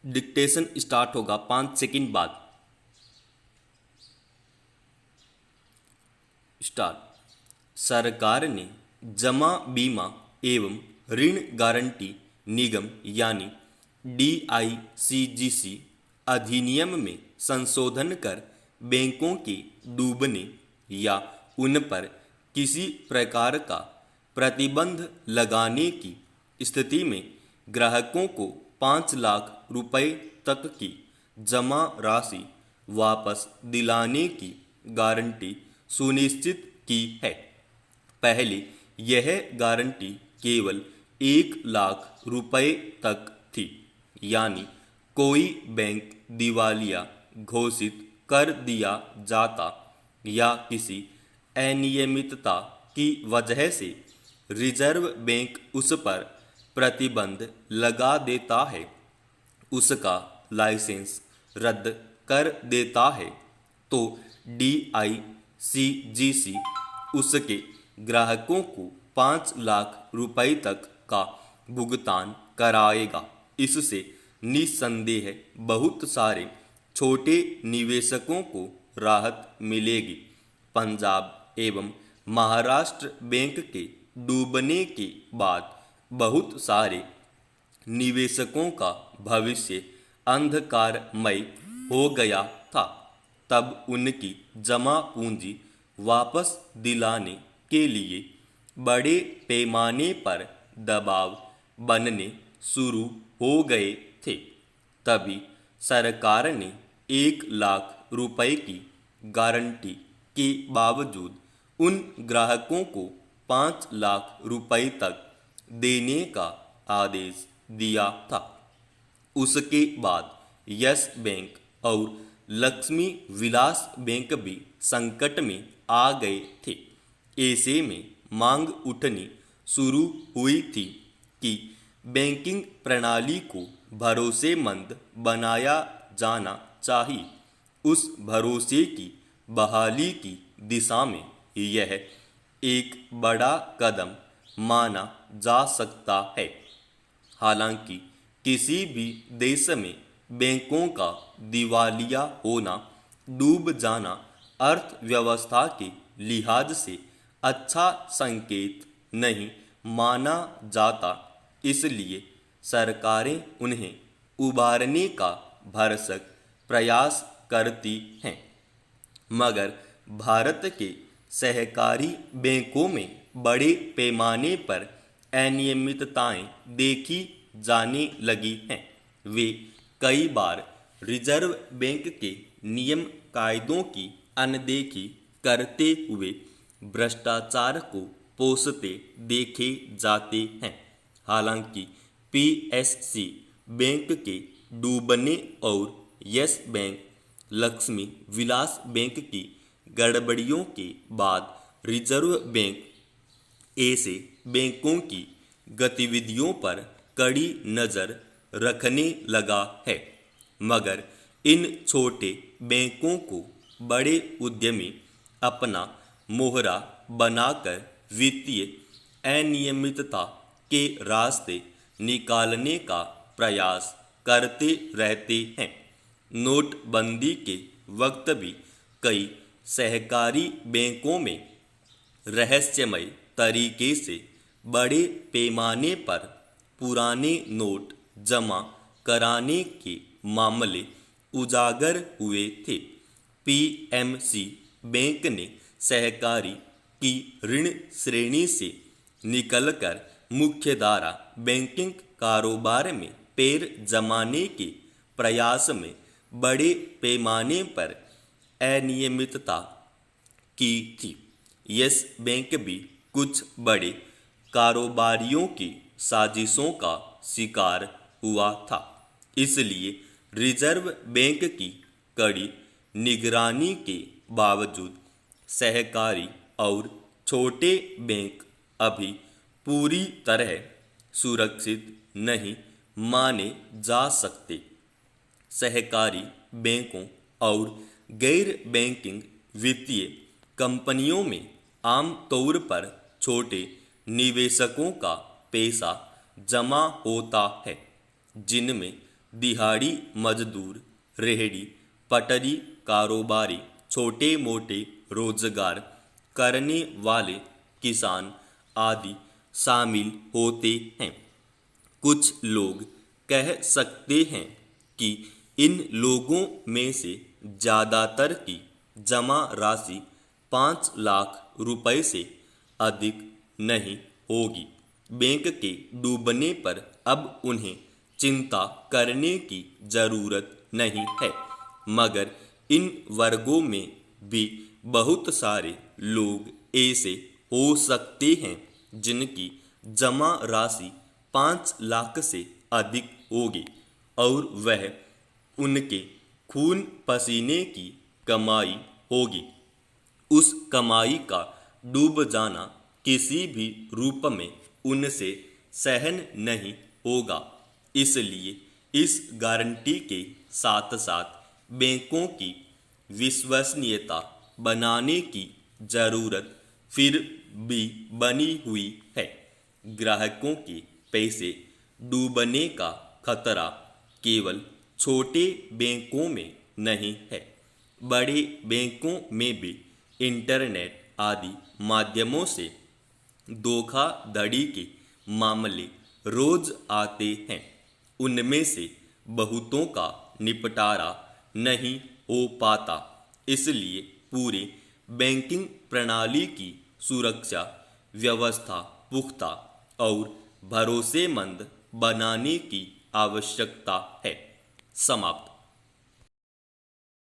Dictation start होगा 5 second बाद। Start. सरकार ने जमा बीमा एवं ऋण गारंटी निगम यानी DICGC अधिनियम में संशोधन कर बैंकों के डूबने या उन पर किसी प्रकार का प्रतिबंध लगाने की स्थिति में ग्राहकों को 5 लाख रुपए तक की जमा राशि वापस दिलाने की गारंटी सुनिश्चित की है। पहले यह गारंटी केवल 1 लाख रुपए तक थी, यानी कोई बैंक दिवालिया घोषित कर दिया जाता या किसी अनियमितता की वजह से रिजर्व बैंक उस पर प्रतिबंध लगा देता है, उसका लाइसेंस रद्द कर देता है, तो DICGC उसके ग्राहकों को 5 लाख रुपए तक का भुगतान कराएगा। इससे निस्संदेह बहुत सारे छोटे निवेशकों को राहत मिलेगी। पंजाब एवं महाराष्ट्र बैंक के डूबने के बाद बहुत सारे निवेशकों का भविष्य अंधकारमय हो गया था। तब उनकी जमा पूंजी वापस दिलाने के लिए बड़े पैमाने पर दबाव बनने शुरू हो गए थे। तभी सरकार ने 1 लाख रुपए की गारंटी के बावजूद उन ग्राहकों को 5 लाख रुपए तक देने का आदेश दिया था। उसके बाद यस बैंक और लक्ष्मी विलास बैंक भी संकट में आ गए थे। ऐसे में मांग उठनी शुरू हुई थी कि बैंकिंग प्रणाली को भरोसेमंद बनाया जाना चाहिए। उस भरोसे की बहाली की दिशा में यह एक बड़ा कदम माना जा सकता है। हालांकि किसी भी देश में बैंकों का दिवालिया होना, डूब जाना अर्थव्यवस्था के लिहाज से अच्छा संकेत नहीं माना जाता, इसलिए सरकारें उन्हें उबारने का भरसक प्रयास करती हैं। मगर भारत के सहकारी बैंकों में बड़े पैमाने पर अनियमितताएं देखी जाने लगी हैं। वे कई बार रिजर्व बैंक के नियम कायदों की अनदेखी करते हुए भ्रष्टाचार को पोषते देखे जाते हैं। हालांकि PSC बैंक के डूबने और yes bank, Lakshmi Vilas bank की गड़बड़ियों के बाद रिजर्व बैंक ऐसे बैंकों की गतिविधियों पर कड़ी नज़र रखने लगा है। मगर इन छोटे बैंकों को बड़े उद्यमी अपना मोहरा बनाकर वित्तीय अनियमितता के रास्ते निकालने का प्रयास करते रहते हैं। नोटबंदी के वक्त भी कई सहकारी बैंकों में रहस्यमय तरीके से बड़े पैमाने पर पुराने नोट जमा कराने के मामले उजागर हुए थे। PMC बैंक ने सहकारी की ऋण श्रेणी से निकलकर मुख्यधारा बैंकिंग कारोबार में पैर जमाने के प्रयास में बड़े पैमाने पर अनियमितता की थी। यस बैंक भी कुछ बड़े कारोबारियों की साजिशों का शिकार हुआ था। इसलिए रिजर्व बैंक की कड़ी निगरानी के बावजूद सहकारी और छोटे बैंक अभी पूरी तरह सुरक्षित नहीं माने जा सकते। सहकारी बैंकों और गैर बैंकिंग वित्तीय कंपनियों में आमतौर पर छोटे निवेशकों का पैसा जमा होता है, जिनमें दिहाड़ी मजदूर, रेहड़ी पटरी कारोबारी, छोटे मोटे रोजगार करने वाले किसान आदि शामिल होते हैं। कुछ लोग कह सकते हैं कि इन लोगों में से ज़्यादातर की जमा राशि 5 लाख रुपए से अधिक नहीं होगी। बैंक के डूबने पर अब उन्हें चिंता करने की जरूरत नहीं है, मगर इन वर्गों में भी बहुत सारे लोग ऐसे हो सकते हैं जिनकी जमा राशि 5 लाख से अधिक होगी और वह उनके खून पसीने की कमाई होगी। उस कमाई का डूब जाना किसी भी रूप में उनसे सहन नहीं होगा। इसलिए इस गारंटी के साथ साथ बैंकों की विश्वसनीयता बनाने की जरूरत फिर भी बनी हुई है। ग्राहकों के पैसे डूबने का खतरा केवल छोटे बैंकों में नहीं है, बड़े बैंकों में भी इंटरनेट आदि माध्यमों से धोखाधड़ी के मामले रोज आते हैं। उनमें से बहुतों का निपटारा नहीं हो पाता। इसलिए पूरे बैंकिंग प्रणाली की सुरक्षा व्यवस्था पुख्ता और भरोसेमंद बनाने की आवश्यकता है। समाप्त।